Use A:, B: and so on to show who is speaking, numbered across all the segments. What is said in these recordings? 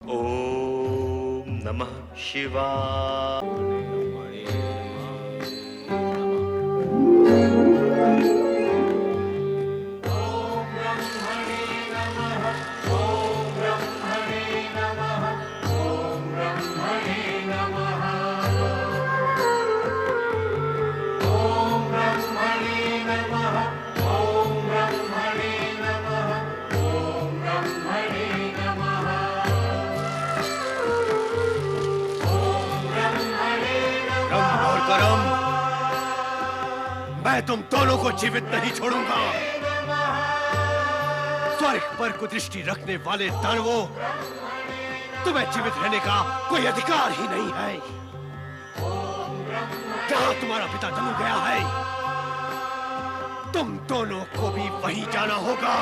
A: ओम नमः शिवाय।
B: मैं तुम दोनों को जीवित नहीं छोड़ूंगा। स्वर्ग पर कुदृष्टि रखने वाले दानवों, तुम्हें जीवित रहने का कोई अधिकार ही नहीं है। जहां तुम्हारा पिता धनु गया है, तुम दोनों को भी वहीं जाना होगा।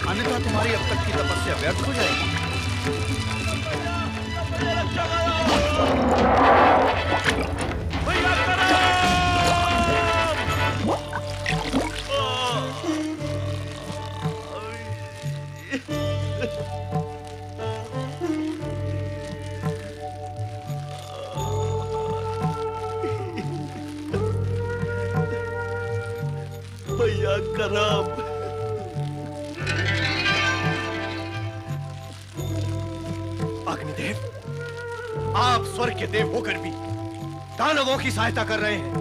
C: अन्यथा तुम्हारी अब तक की तपस्या व्यर्थ हो जाएगी।
A: भैया करम।
B: अग्निदेव, आप स्वर्ग के देव होकर भी दानवों की सहायता कर रहे हैं,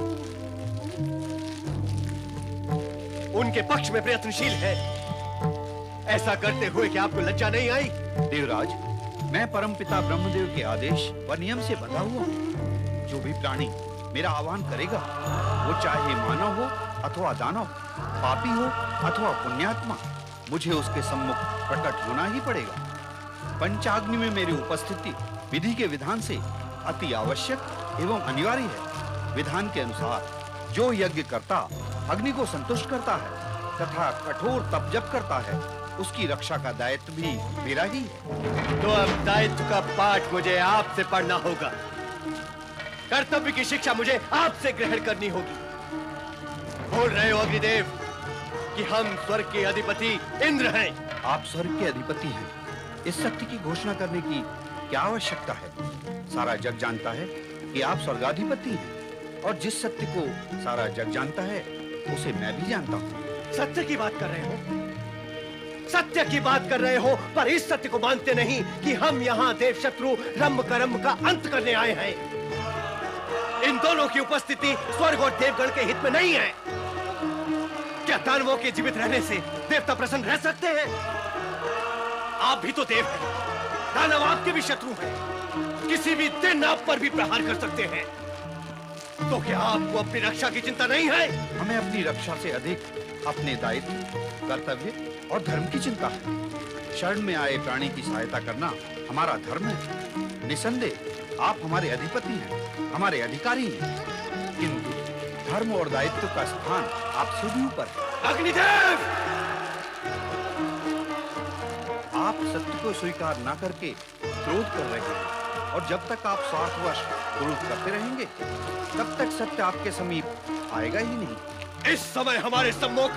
B: उनके पक्ष में प्रयत्नशील है। ऐसा करते हुए क्या आपको लज्जा नहीं आई?
C: देवराज, मैं परमपिता ब्रह्मदेव के आदेश व नियम से बंधा हुआ हूँ। जो भी प्राणी मेरा आह्वान करेगा, वो चाहे मानव हो अथवा दानव, पापी हो अथवा पुण्यात्मा, मुझे उसके सम्मुख प्रकट होना ही पड़ेगा। पंचाग्नि में मेरी उपस्थिति विधि के विधान से अति आवश्यक एवं अनिवार्य है। विधान के अनुसार जो यज्ञ करता अग्नि को संतुष्ट करता है तथा कठोर तप जप करता है, उसकी रक्षा का दायित्व भी मेरा ही है।
B: तो अब दायित्व का पाठ मुझे आपसे पढ़ना होगा। कर्तव्य की शिक्षा मुझे आपसे ग्रहण करनी होगी। बोल रहे हो अग्निदेव कि हम स्वर्ग के अधिपति इंद्र हैं।
C: आप स्वर्ग के अधिपति हैं, इस सत्य की घोषणा करने की क्या आवश्यकता है? सारा जग जानता है कि आप स्वर्गाधिपति हैं, और जिस सत्य को सारा जग जानता है, उसे मैं भी जानता हूँ।
B: सत्य की बात कर रहे हो, सत्य की बात कर रहे हो, पर इस सत्य को मानते नहीं कि हम यहाँ देव शत्रु रंभ करम का अंत करने आए हैं। इन दोनों की उपस्थिति स्वर्ग और देवगण के हित में नहीं है। क्या दानवों के जीवित रहने से देवता प्रसन्न रह सकते हैं? आप भी तो देव हैं, दानव आपके भी शत्रु हैं, किसी भी दिन आप पर भी प्रहार कर सकते हैं। तो क्या आपको अपनी रक्षा की चिंता नहीं है?
C: हमें अपनी रक्षा से अधिक अपने दायित्व, कर्तव्य और धर्म की चिंता है। शरण में आए प्राणी की सहायता करना हमारा धर्म है। निसंदेह आप हमारे अधिपति हैं, हमारे अधिकारी हैं, किंतु धर्म और दायित्व का स्थान आपसे भी ऊपर है।
B: अग्निदेव!
C: आप सत्य को स्वीकार न करके क्रोध कर रहे हैं, और जब तक आप स्वार्थवश क्रोध करते रहेंगे, तब तक सत्य आपके समीप आएगा ही नहीं।
B: इस समय हमारे सम्मुख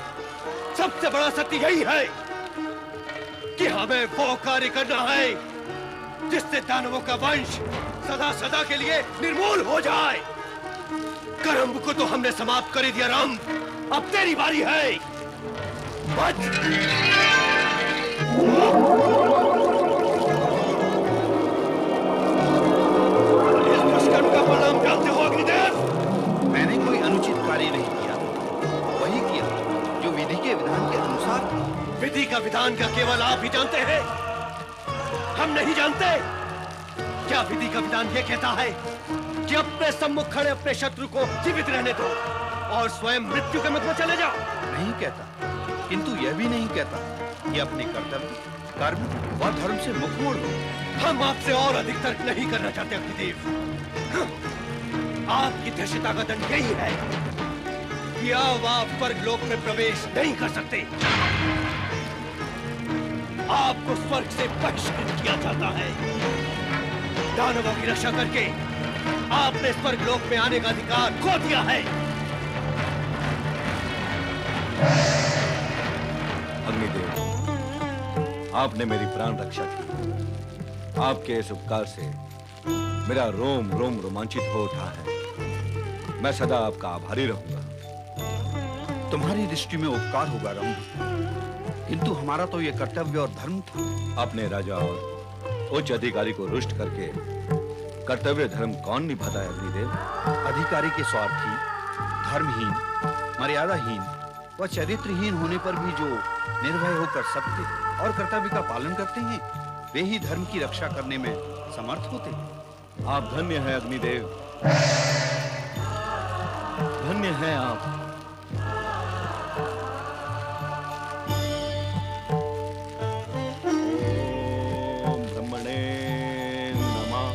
B: सबसे बड़ा सत्य यही है कि हमें वो कार्य करना है जिससे दानवों का वंश सदा सदा के लिए निर्मूल हो जाए। करम्ब को तो हमने समाप्त कर दिया रंभ, अब तेरी बारी है। बच! क्या केवल आप ही जानते हैं? हम नहीं जानते? क्या विधि का विधान ये कहता है कि अपने सम्मुख खड़े अपने शत्रु को जीवित रहने दो और स्वयं मृत्यु के मुख में चले जाओ?
C: नहीं कहता, किंतु यह भी नहीं कहता कि अपने कर्तव्य, कर्म व धर्म से मुख मोड़ दो।
B: हम आपसे और अधिक तर्क नहीं करना चाहते अग्निदेव। आपकी धृष्टता का दंड यही है कि अब आप स्वर्ग लोक में प्रवेश नहीं कर सकते। आपको स्वर्ग से बहिष्कृत किया जाता है। दानवों की रक्षा करके आपने स्वर्ग लोक में आने का अधिकार खो दिया है।
D: अग्निदेव, आपने मेरी प्राण रक्षा की। आपके इस उपकार से मेरा रोम रोम रोमांचित हो उठा है। मैं सदा आपका आभारी रहूंगा।
C: तुम्हारी दृष्टि में उपकार होगा रंभ, किंतु हमारा तो यह कर्तव्य और धर्म था।
D: अपने राजा और उच्च अधिकारी को रुष्ट करके कर्तव्य धर्म कौन निभाता है अग्निदेव?
C: अधिकारी के स्वार्थी, धर्महीन, मर्यादाहीन व चरित्रहीन होने पर भी जो निर्भय होकर सत्य और कर्तव्य का पालन करते हैं, वे ही धर्म की रक्षा करने में समर्थ होते हैं।
D: आप धन्य हैं अग्निदेव, धन्य हैं आप। ओम ब्रह्मणे नमः।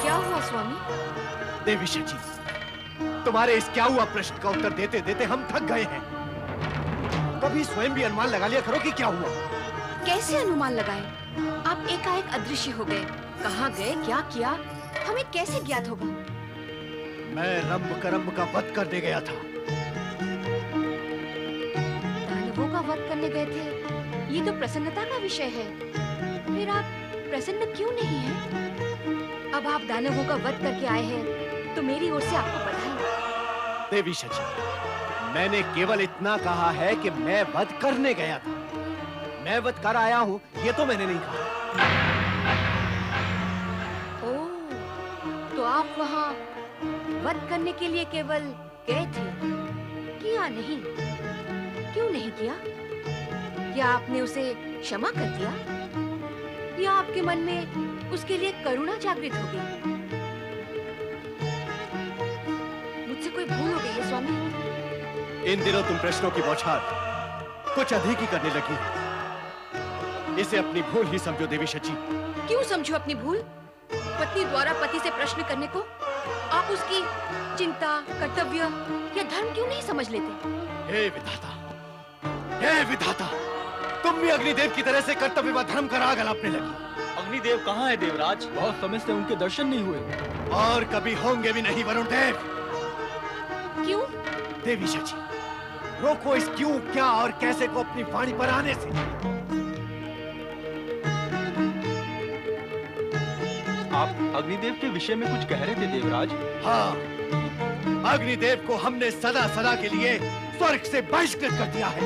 E: क्या हुआ स्वामी?
B: देवी शची, तुम्हारे इस क्या हुआ प्रश्न का उत्तर देते देते हम थक गए हैं। कभी स्वयं भी अनुमान लगा लिया करो कि क्या हुआ।
E: कैसे अनुमान लगाए? आप एकाएक अदृश्य हो गए। कहाँ गए, क्या किया, हमें कैसे ज्ञात होगा?
B: मैं रंभ करम्भ का वध करने गया था।
E: दानवों का वध करने गए थे, ये तो प्रसन्नता का विषय है। फिर आप प्रसन्न क्यों नहीं हैं? अब आप दानवों का वध करके आए हैं, तो मेरी ओर से आपको बधाई।
B: देवी शची, मैंने केवल इतना कहा है कि मैं वध करने गया था। मैं वध कर आया हूँ, ये तो मैंने नहीं कहा।
E: ओह, तो आप वहाँ वध करने के लिए केवल गए थे, किया नहीं? क्यों नहीं किया? क्या आपने उसे क्षमा कर दिया, या आपके मन में उसके लिए करुणा जागृत हो गई? मुझसे कोई भूल हो गई है स्वामी?
B: इन दिनों तुम प्रश्नों की बौछार कुछ अधिक ही करने लगी। इसे अपनी भूल ही समझो देवी शची।
E: क्यों समझो अपनी भूल? पत्नी द्वारा पति से प्रश्न करने को आप उसकी चिंता, कर्तव्य या धर्म क्यों नहीं समझ लेते?
B: हे विधाता, हे विधाता, तुम भी अग्निदेव की तरह से कर्तव्य व धर्म का राग अलापने लगी।
F: अग्निदेव कहाँ है देवराज? बहुत समय से उनके दर्शन नहीं हुए।
B: और कभी होंगे भी नहीं वरुण देव।
E: क्यों?
B: देवी शची, रोको इस क्यों, क्या और कैसे को अपनी वाणी पर आने से।
F: आप अग्निदेव के विषय में कुछ कह रहे थे देवराज।
B: हाँ, अग्निदेव को हमने सदा सदा के लिए स्वर्ग से बहिष्कृत कर दिया है।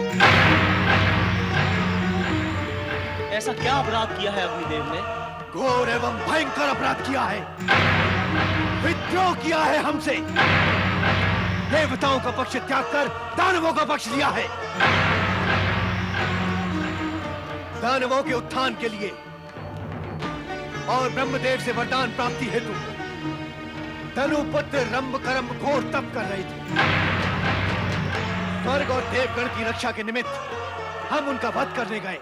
F: ऐसा क्या अपराध किया है अग्निदेव ने?
B: घोर एवं भयंकर अपराध किया है। विद्रोह किया है हमसे। देवताओं का पक्ष त्याग कर दानवों का पक्ष लिया है। दानवों के उत्थान के लिए और ब्रह्मदेव से वरदान प्राप्ति हेतु धनुपुत्र रंभ करम्भ घोर तप कर रहे थे। स्वर्ग और देवगण की रक्षा के निमित्त हम उनका वध करने गए।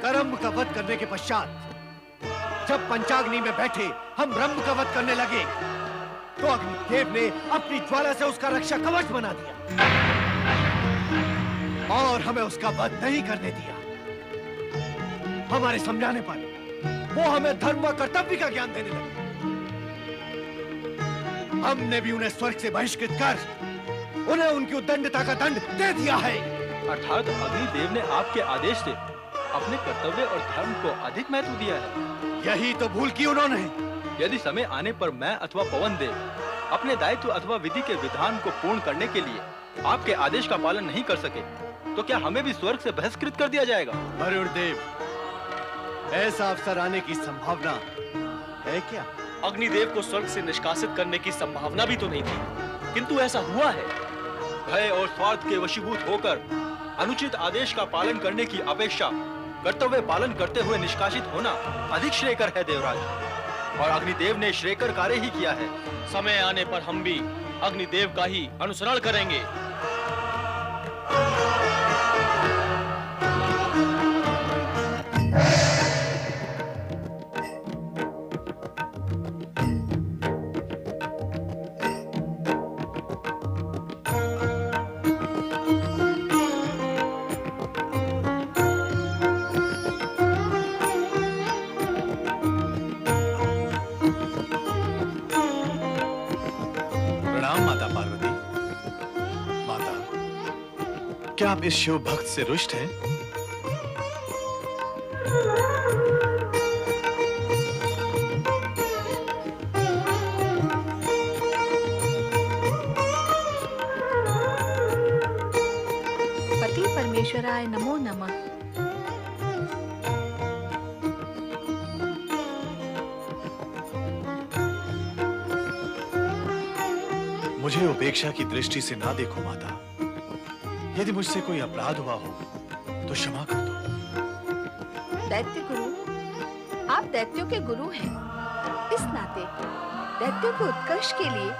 B: करम्भ का वध करने के पश्चात जब पंचाग्नि में बैठे हम रंभ का वध करने लगे, तो अग्निदेव ने अपनी ज्वाला से उसका रक्षा कवच बना दिया और हमें उसका वध नहीं करने दिया। हमारे समझाने पर वो हमें धर्म व कर्तव्य का ज्ञान देने लगे। हमने भी उन्हें स्वर्ग से बहिष्कृत कर उन्हें उनकी उद्दंडता का दंड दे दिया है।
F: अर्थात अग्निदेव ने आपके आदेश से अपने कर्तव्य और धर्म को अधिक महत्व दिया है।
B: यही तो भूल की उन्होंने।
F: यदि समय आने पर मैं अथवा पवन देव अपने दायित्व अथवा विधि के विधान को पूर्ण करने के लिए आपके आदेश का पालन नहीं कर सके, तो क्या हमें भी स्वर्ग से बहिष्कृत कर दिया जाएगा?
B: वरुण देव, ऐसा अवसर आने की संभावना है क्या?
G: अग्निदेव को स्वर्ग से निष्कासित करने की संभावना भी तो नहीं थी, किंतु ऐसा हुआ है।
F: भय और स्वार्थ के वशीभूत होकर अनुचित आदेश का पालन करने की अपेक्षा कर्तव्य पालन करते हुए निष्कासित होना अधिक श्रेयकर है देवराज, और अग्निदेव ने श्रेयकर कार्य ही किया है।
G: समय आने पर हम भी अग्निदेव का ही अनुसरण करेंगे।
H: क्या आप इस शिव भक्त से रुष्ट हैं?
E: पति परमेश्वराय नमो नमः।
H: मुझे उपेक्षा की दृष्टि से ना देखो माता। यदि मुझसे कोई अपराध हुआ हो तो क्षमा कर दो।
E: दैत्य गुरु, आप दैत्यों के गुरु हैं। इस नाते दैत्यों के उत्कर्ष के लिए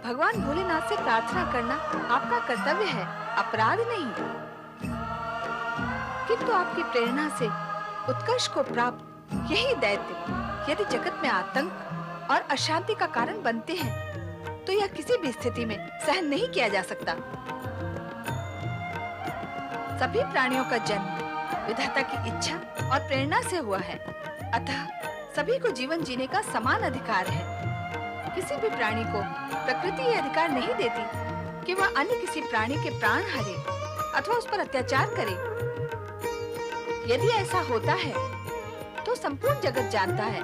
E: भगवान भोलेनाथ से प्रार्थना करना आपका कर्तव्य है, अपराध नहीं। किंतु आपकी प्रेरणा से उत्कर्ष को प्राप्त यही दैत्य यदि जगत में आतंक और अशांति का कारण बनते हैं तो यह किसी भी स्थिति में सहन नहीं किया जा सकता। सभी प्राणियों का जन्म विधाता की इच्छा और प्रेरणा से हुआ है, अतः सभी को जीवन जीने का समान अधिकार है। किसी भी प्राणी को प्रकृति यह अधिकार नहीं देती कि वह अन्य किसी प्राणी के प्राण हरे अथवा उस पर अत्याचार करे। यदि ऐसा होता है तो संपूर्ण जगत जानता है,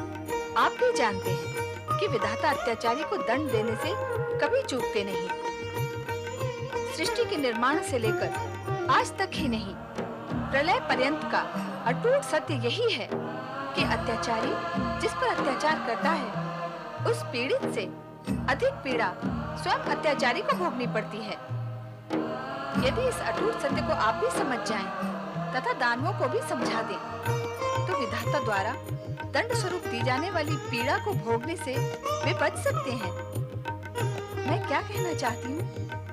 E: आप भी जानते हैं कि विधाता अत्याचारी को दंड देने से कभी चूकते नहीं। सृष्टि के निर्माण से लेकर आज तक ही नहीं, प्रलय पर्यंत का अटूट सत्य यही है कि अत्याचारी जिस पर अत्याचार करता है उस पीड़ित से अधिक पीड़ा स्वयं अत्याचारी को भोगनी पड़ती है। यदि इस अटूट सत्य को आप भी समझ जाएं तथा दानवों को भी समझा दें तो विधाता द्वारा दंड स्वरूप दी जाने वाली पीड़ा को भोगने से वे बच सकते हैं। मैं क्या कहना चाहती हूँ,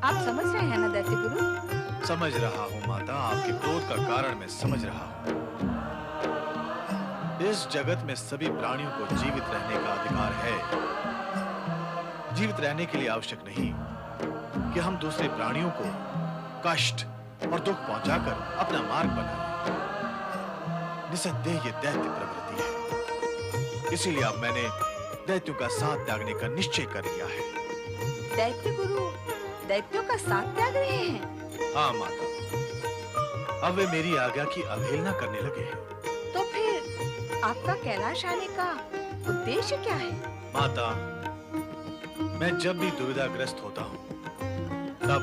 E: आप समझ रहे हैं ना दैत्य गुरु?
H: समझ रहा हूँ माता, आपके क्रोध का कारण मैं समझ रहा हूँ। इस जगत में सभी प्राणियों को जीवित रहने का अधिकार है। जीवित रहने के लिए आवश्यक नहीं कि हम दूसरे प्राणियों को कष्ट और दुख पहुंचाकर अपना मार्ग बनाएं। निसंदेह ये दैत्य प्रवृत्ति है, इसीलिए अब मैंने दैत्यों का साथ त्यागने का निश्चय कर लिया है।
E: दैत्य गुरु दैत्यों का साथ त्याग रहे हैं?
H: हाँ माता, अब वे मेरी आज्ञा की अवहेलना करने लगे हैं।
E: तो फिर आपका कैलाश आने का उद्देश्य क्या है?
H: माता, मैं जब भी दुविधाग्रस्त होता हूँ तब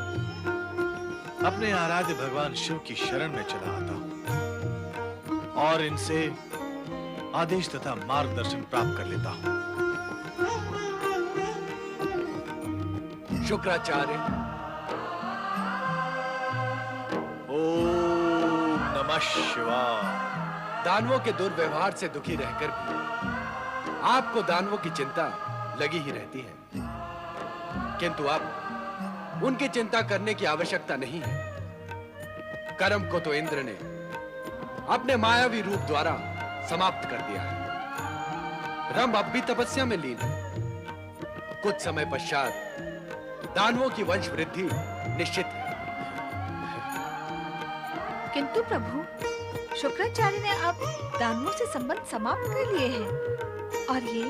H: अपने आराध्य भगवान शिव की शरण में चला आता हूँ और इनसे आदेश तथा मार्गदर्शन प्राप्त कर लेता हूँ।
I: शुक्राचार्य,
H: ओम नमः शिवाय।
I: दानवों के दुर्व्यवहार से दुखी रहकर भी आपको दानवों की चिंता लगी ही रहती है, किंतु अब उनकी चिंता करने की आवश्यकता नहीं है। कर्म को तो इंद्र ने अपने मायावी रूप द्वारा समाप्त कर दिया है। रंभ अब भी तपस्या में लीन है। कुछ समय पश्चात दानवों की वंश वृद्धि निश्चित है।
E: किंतु प्रभु, शुक्राचार्य ने अब दानवों से संबंध समाप्त कर लिए हैं और ये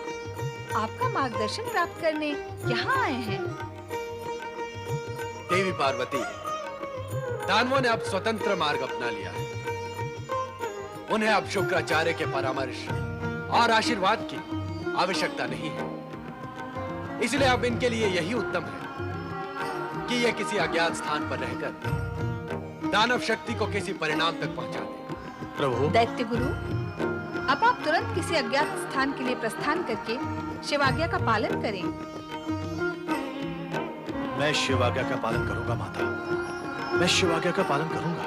E: आपका मार्गदर्शन प्राप्त करने यहाँ आए हैं।
I: देवी पार्वती, दानवों ने अब स्वतंत्र मार्ग अपना लिया है। उन्हें अब शुक्राचार्य के परामर्श और आशीर्वाद की आवश्यकता नहीं है। इसलिए अब इनके लिए यही उत्तम है कि ये किसी अज्ञात स्थान पर रहकर दानव शक्ति को किसी परिणाम तक पहुंचा दे।
H: प्रभु,
E: दैत्य गुरु, अब आप तुरंत किसी अज्ञात स्थान के लिए प्रस्थान करके
J: शिवाज्ञा का पालन करें।
H: मैं शिव आज्ञा का पालन करूंगा माता, मैं शिव आज्ञा का पालन करूंगा।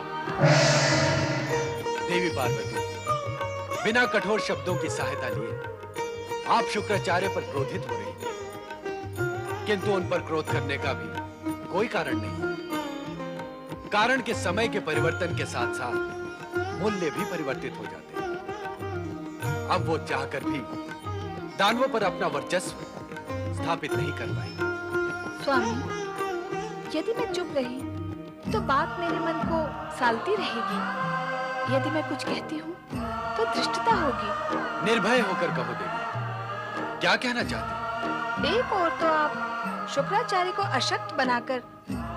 I: देवी पार्वती, बिना कठोर शब्दों की सहायता लिए आप शुक्राचार्य पर क्रोधित हो रही हैं, किंतु उन पर क्रोध करने का भी कोई कारण नहीं। कारण के समय के परिवर्तन के साथ साथ मूल्य भी परिवर्तित हो जाते हैं। अब वो चाहकर भी दानवों पर अपना वर्चस्व स्थापित नहीं कर पाएंगे।
J: स्वामी, यदि मैं चुप रही तो बात मेरे मन को सालती रहेगी। यदि मैं कुछ कहती हूँ तो धृष्टता होगी।
I: निर्भय होकर कहो देवी, क्या कहना चाहती?
J: एक और तो आप शुक्राचार्य को अशक्त बनाकर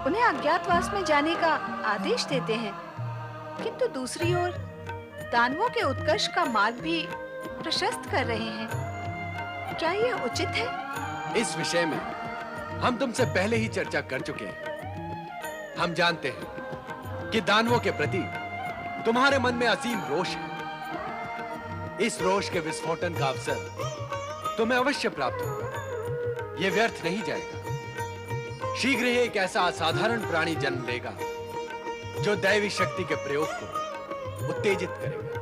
J: उन्हें अज्ञातवास में जाने का आदेश देते हैं, किंतु दूसरी ओर दानवों के उत्कर्ष का मार्ग भी प्रशस्त कर रहे हैं। क्या यह उचित है?
I: इस विषय में हम तुमसे पहले ही चर्चा कर चुके हैं। हम जानते हैं कि दानवों के प्रति तुम्हारे मन में असीम रोष है। इस रोष के विस्फोटन का अवसर तुम्हें अवश्य प्राप्त होगा। यह व्यर्थ नहीं जाएगा। शीघ्र ही एक ऐसा असाधारण प्राणी जन्म लेगा जो दैवी शक्ति के प्रयोग को उत्तेजित करेगा।